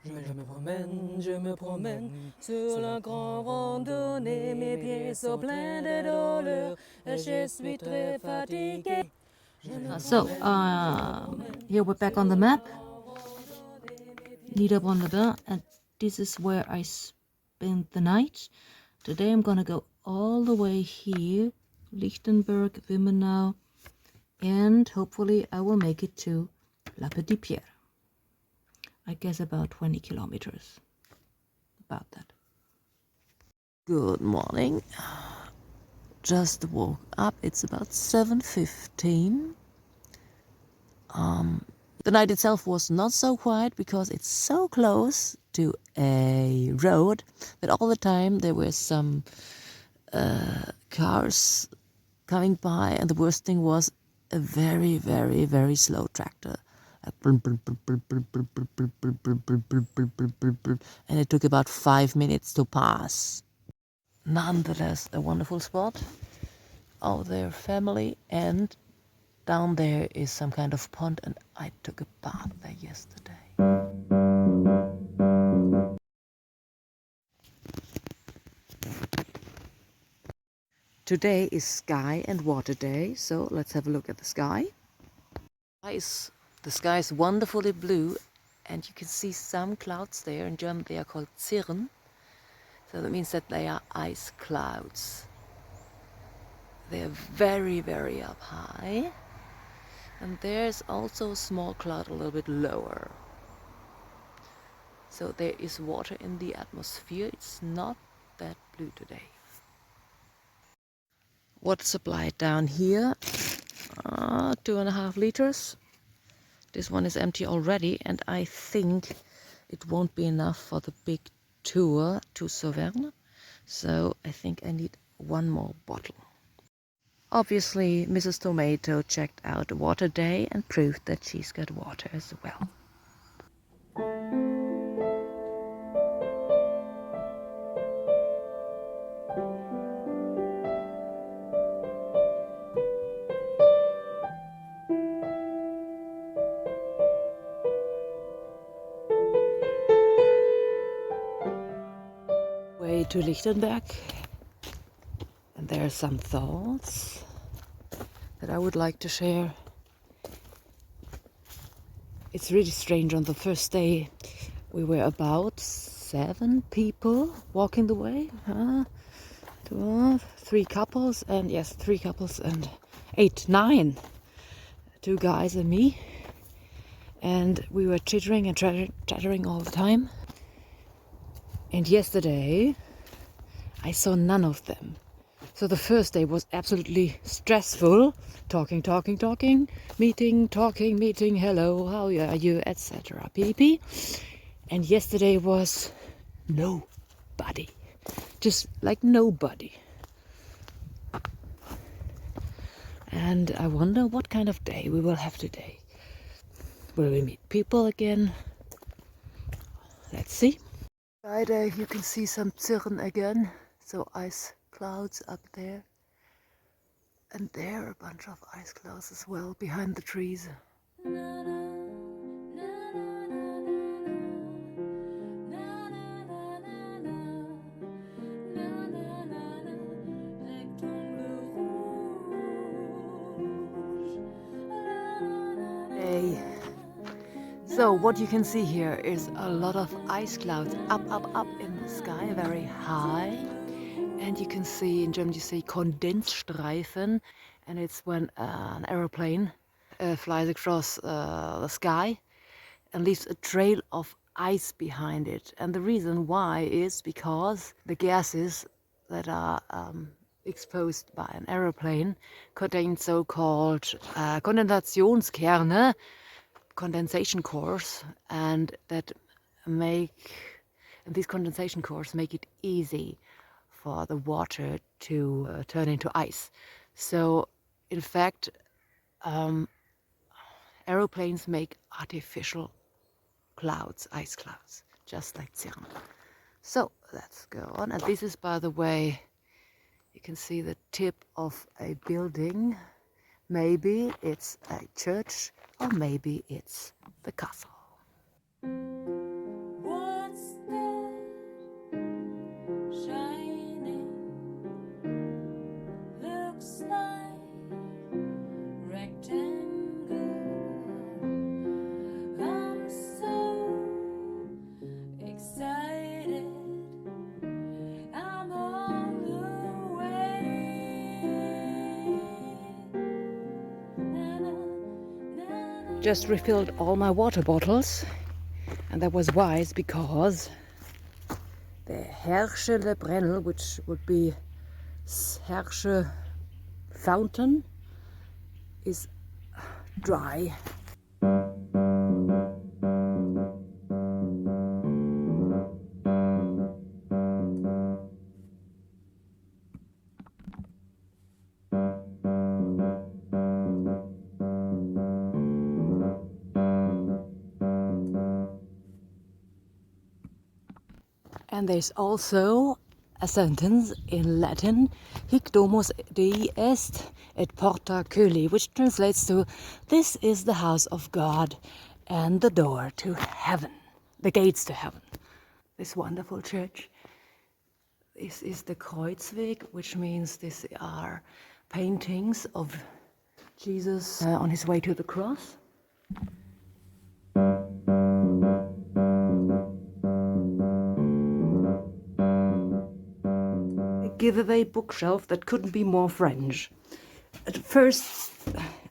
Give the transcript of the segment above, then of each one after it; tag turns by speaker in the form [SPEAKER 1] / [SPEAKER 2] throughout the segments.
[SPEAKER 1] Je me promène sur la grande randonnée, mes pieds sont pleins de douleur, je suis très fatiguée.
[SPEAKER 2] Here we're back on the map, Niederbrandebern, and this is where I spent the night. Today I'm gonna go all the way here, Lichtenberg, Wimmenau, and hopefully I will make it to La Petite Pierre. I guess about 20 kilometers, about that. Good morning. Just woke up. It's about 7:15. The night itself was not so quiet because it's so close to a road that all the time there were some cars coming by, and the worst thing was a very, very, very slow tractor. And it took about 5 minutes to pass. Nonetheless, a wonderful spot. All their family, and down there is some kind of pond, and I took a bath there yesterday. Today is Sky and Water Day, so let's have a look at the sky. The sky is wonderfully blue, and you can see some clouds there. In German they are called Cirren, so that means that they are ice clouds. They are very, very up high. And there's also a small cloud a little bit lower. So there is water in the atmosphere. It's not that blue today. Water supply down here, 2.5 liters. This one is empty already, and I think it won't be enough for the big tour to Sauvergne. So I think I need one more bottle. Obviously, Mrs. Tomato checked out Water Day and proved that she's got water as well. Way to Lichtenberg, and there are some thoughts that I would like to share. It's really strange. On the first day we were about 7 people walking the way, 3 couples, and yes, 3 couples and 8, 9, 2 guys and me, and we were chittering and chattering all the time. And yesterday I saw none of them. So the first day was absolutely stressful. Talking, meeting, hello, how are you, etc. pp. And yesterday was nobody. Just like nobody. And I wonder what kind of day we will have today. Will we meet people again? Let's see. Friday you can see some Cirren again. So ice clouds up there, and there are a bunch of ice clouds as well behind the trees. So what you can see here is a lot of ice clouds up in the sky, very high. And you can see, in German you say Kondensstreifen, and it's when an aeroplane flies across the sky and leaves a trail of ice behind it. And the reason why is because the gases that are exposed by an aeroplane contain so-called Kondensationskerne, condensation cores, and these condensation cores make it easy for the water to turn into ice. So in fact, aeroplanes make artificial clouds, ice clouds, just like Cirren. So let's go on. And this is, by the way, you can see the tip of a building. Maybe it's a church, or maybe it's the castle. just refilled all my water bottles, and that was wise because the Herschele Brennel, which would be Herrsche fountain, is dry. And there's also a sentence in Latin, Hic domus Dei est et porta coeli, which translates to, this is the house of God and the door to heaven, the gates to heaven. This wonderful church. This is the Kreuzweg, which means these are paintings of Jesus on his way to the cross. Giveaway bookshelf that couldn't be more French. At first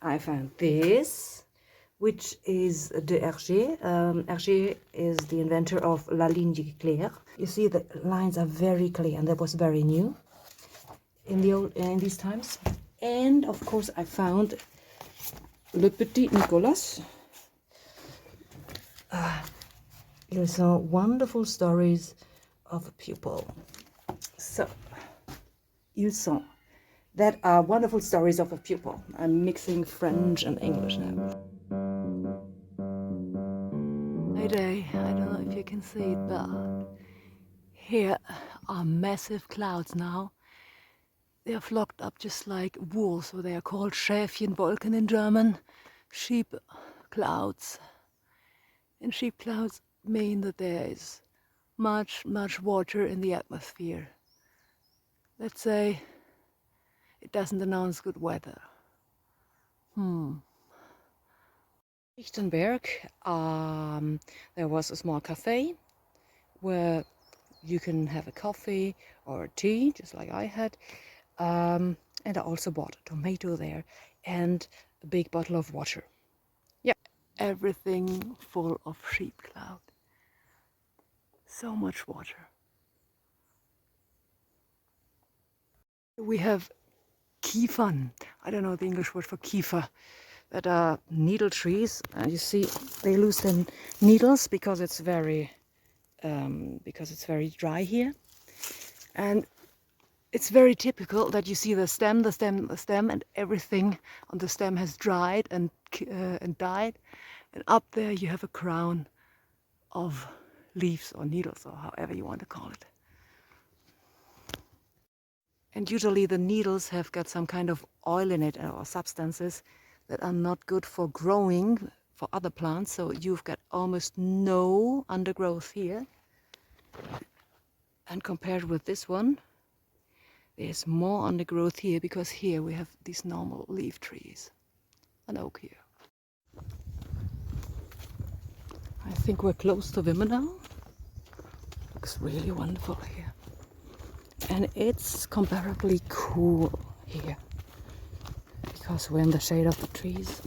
[SPEAKER 2] I found this, which is de Hergé. Hergé is the inventor of La Ligne Claire. You see the lines are very clear, and that was very new in these times. And of course I found Le Petit Nicolas. There's some wonderful stories of a pupil. So, ils sont. That are wonderful stories of a pupil. I'm mixing French and English now. Today, I don't know if you can see it, but here are massive clouds now. They are flocked up just like wool, so they are called Schäfchenwolken in German, sheep clouds. And sheep clouds mean that there is much water in the atmosphere. Let's say it doesn't announce good weather. Lichtenberg, there was a small cafe where you can have a coffee or a tea, just like I had. And I also bought a tomato there and a big bottle of water. Yeah, everything full of sheep cloud. So much water. We have Kiefern. I don't know the English word for Kiefer. That are needle trees, and you see they lose their needles because it's very dry here, and it's very typical that you see the stem, and everything on the stem has dried and died, and up there you have a crown of leaves or needles, or however you want to call it. And usually the needles have got some kind of oil in it or substances that are not good for growing for other plants, so you've got almost no undergrowth here. And compared with this one, there's more undergrowth here, because here we have these normal leaf trees. An oak here. I think we're close to Wimmenau. Looks really wonderful here. And it's comparably cool here, because we're in the shade of the trees.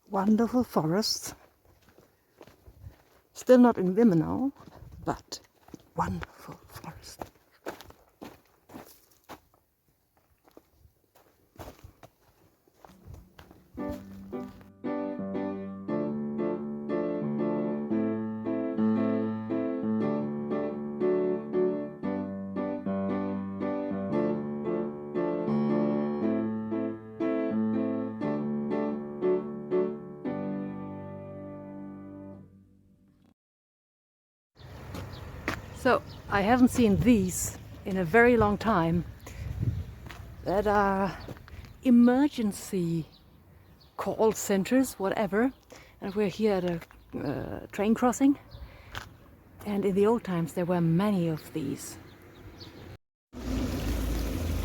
[SPEAKER 2] Wonderful forests. Still not in Wimmenau, but wonderful forest. So I haven't seen these in a very long time. That are emergency call centers, whatever. And we're here at a train crossing. And in the old times there were many of these.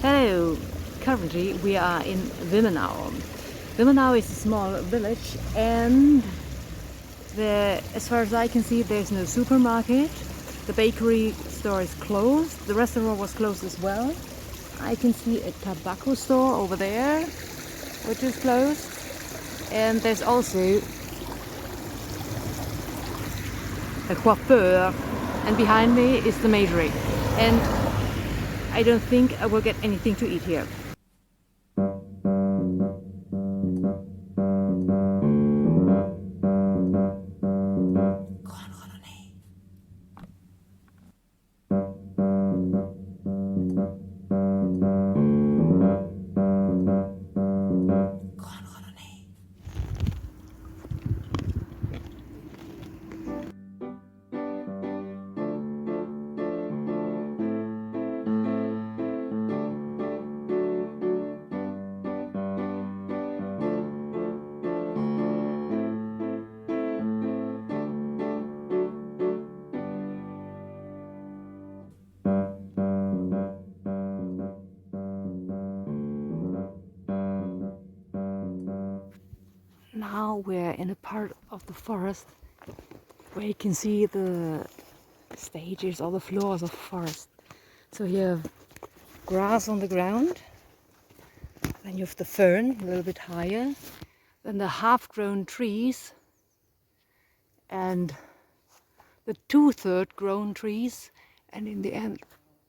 [SPEAKER 2] Hello! Currently we are in Wimmenau. Wimmenau is a small village, and as far as I can see, there's no supermarket. The bakery store is closed. The restaurant was closed as well. I can see a tobacco store over there, which is closed. And there's also a coiffeur. And behind me is the majoring. And I don't think I will get anything to eat here. Now we're in a part of the forest where you can see the stages or the floors of forest. So you have grass on the ground, then you have the fern a little bit higher, then the half-grown trees and the two-third grown trees, and in the end,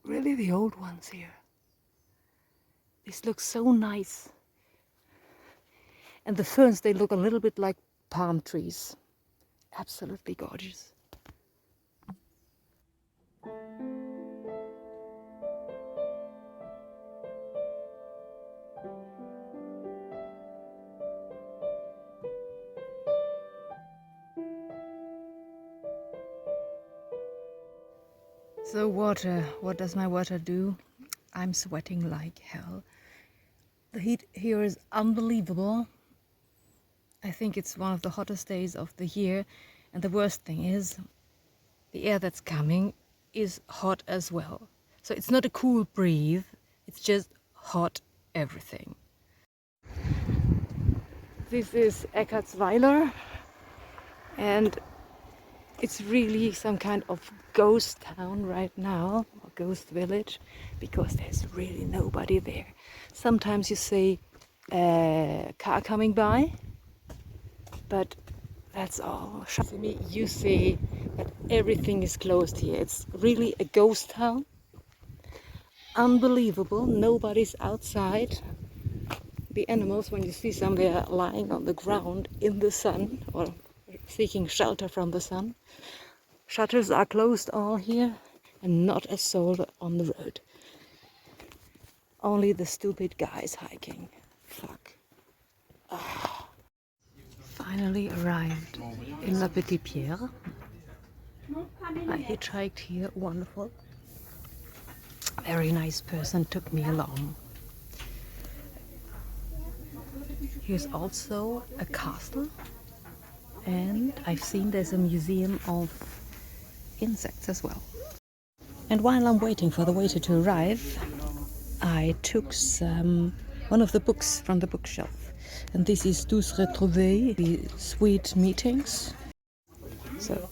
[SPEAKER 2] really the old ones here. This looks so nice. And the ferns, they look a little bit like palm trees. Absolutely gorgeous. So water, what does my water do? I'm sweating like hell. The heat here is unbelievable. I think it's one of the hottest days of the year, and the worst thing is the air that's coming is hot as well. So it's not a cool breeze, it's just hot everything. This is Eckartsweiler, and it's really some kind of ghost town right now, or ghost village, because there's really nobody there. Sometimes you see a car coming by, but that's all. To me, you see that everything is closed here. It's really a ghost town. Unbelievable, nobody's outside. The animals, when you see some, they are lying on the ground in the sun or seeking shelter from the sun. Shutters are closed all here, and not a soul on the road. Only the stupid guys hiking. Fuck. Finally arrived in La Petite Pierre. I hitchhiked here, wonderful. Very nice person took me along. Here's also a castle, and I've seen there's a museum of insects as well. And while I'm waiting for the waiter to arrive, I took one of the books from the bookshelf, and this is Douce Retrouvées, the Sweet Meetings. So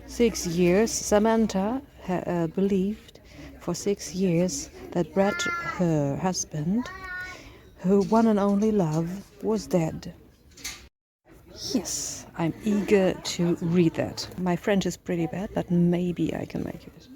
[SPEAKER 2] 6 years, Samantha believed for 6 years that Brett, her husband, her one and only love, was dead. Yes, I'm eager to read that. My French is pretty bad, but maybe I can make it.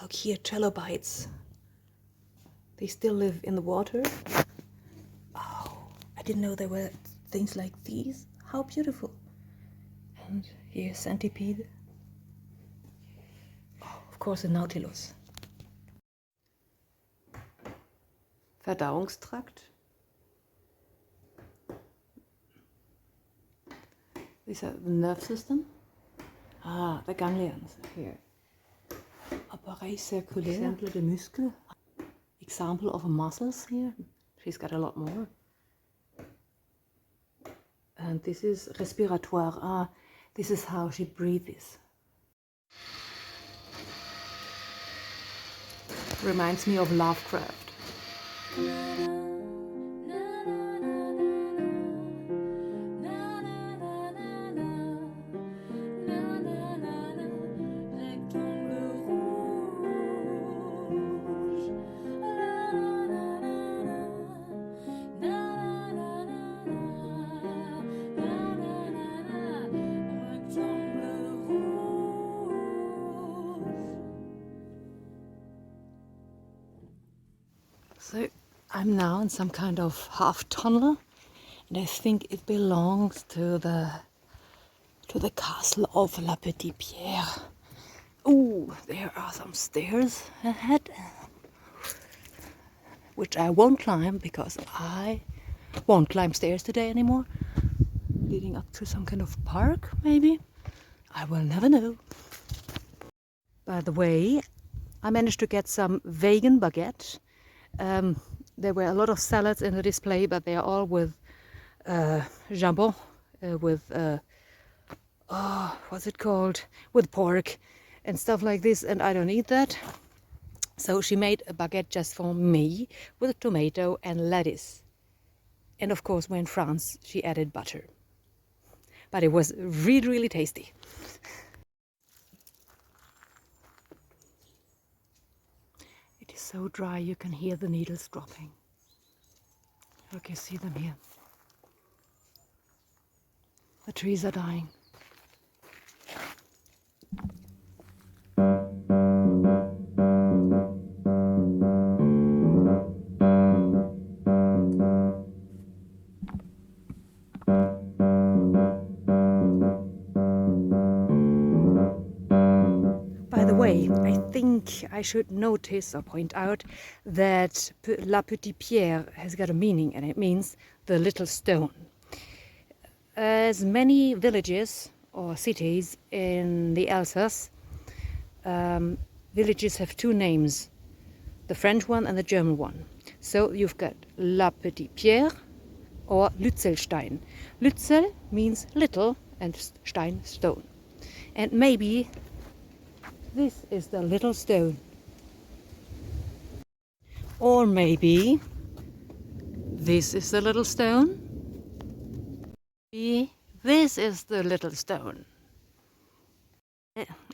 [SPEAKER 2] Look here, trilobites. They still live in the water. Oh, I didn't know there were things like these. How beautiful. And here's centipede. Oh, of course, a nautilus. Verdauungstrakt. These are the nerve system. Ah, the ganglions here. Appareil circulaire. Exemple de muscle. Example of muscles here. She's got a lot more. And this is respiratoire. Ah, This is how she breathes. Reminds me of Lovecraft. So I'm now in some kind of half tunnel, and I think it belongs to the castle of La Petite Pierre. Ooh, there are some stairs ahead, which I won't climb because I won't climb stairs today anymore. Leading up to some kind of park, maybe? I will never know. By the way, I managed to get some vegan baguette. There were a lot of salads in the display, but they are all with jambon, what's it called? With pork and stuff like this, and I don't eat that. So she made a baguette just for me with tomato and lettuce. And of course, when in France, she added butter. But it was really, really tasty. It is so dry you can hear the needles dropping. You can see them here. The trees are dying. By the way, I think I should notice or point out that La Petite Pierre has got a meaning, and it means the little stone. As many villages or cities in the Alsace, villages have two names, the French one and the German one. So you've got La Petite Pierre or Lützelstein. Lützel means little and Stein, stone. And maybe this is the little stone. Or maybe this is the little stone. Maybe this is the little stone.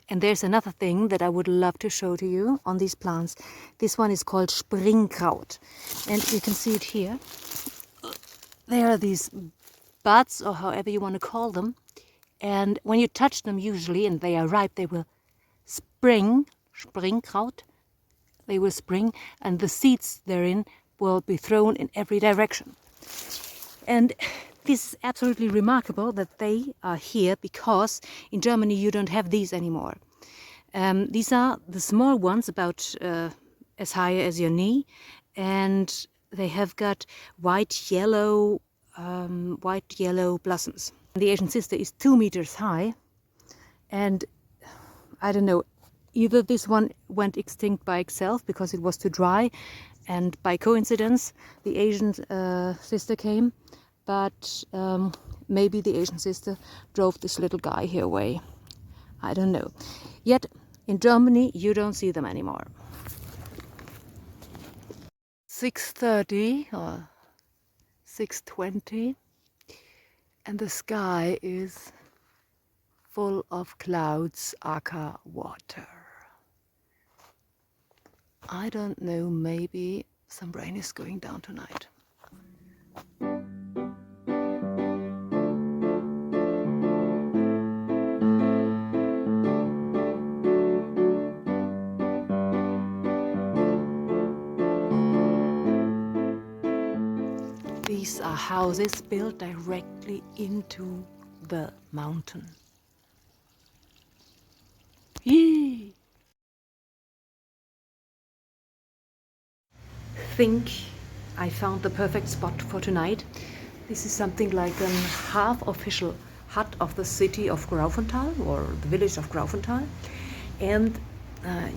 [SPEAKER 2] And there's another thing that I would love to show to you on these plants. This one is called Springkraut. And you can see it here. There are these buds, or however you want to call them. And when you touch them usually, and they are ripe, they will Springkraut, they will spring, and the seeds therein will be thrown in every direction. And this is absolutely remarkable that they are here, because in Germany you don't have these anymore. These are the small ones, about as high as your knee, and they have got white-yellow blossoms. The Asian sister is 2 meters high, and I don't know, either this one went extinct by itself because it was too dry, and by coincidence the Asian sister came, but maybe the Asian sister drove this little guy here away. I don't know. Yet in Germany you don't see them anymore. 6:30 or 6:20, and the sky is full of clouds, aka water. I don't know, maybe some rain is going down tonight. These are houses built directly into the mountain. Yee! Think I found the perfect spot for tonight. This is something like a half official hut of the city of Graupenthal, or the village of Graupenthal. And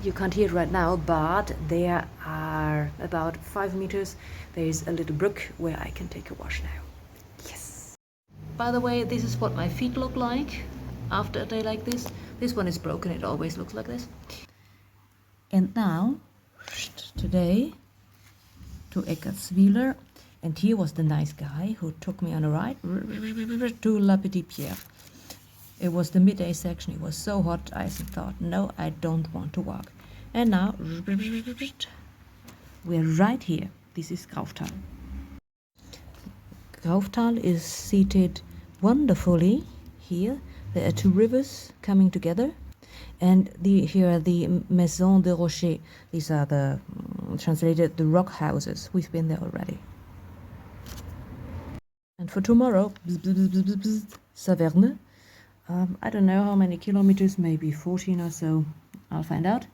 [SPEAKER 2] you can't hear it right now, but there are about 5 meters. There is a little brook where I can take a wash now. Yes! By the way, this is what my feet look like. after a day like this. This one is broken, it always looks like this. And now, today, to Eckartswiller, and here was the nice guy who took me on a ride to La Petite Pierre. It was the midday section, it was so hot, I thought, no, I don't want to walk. And now, we're right here. This is Grauftal. Grauftal is seated wonderfully here. There are two rivers coming together. And here are the Maisons de Rocher. These are the, translated, the rock houses. We've been there already. And for tomorrow, Saverne. I don't know how many kilometers, maybe 14 or so. I'll find out.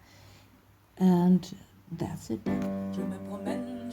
[SPEAKER 2] And that's it.
[SPEAKER 1] Je me promène,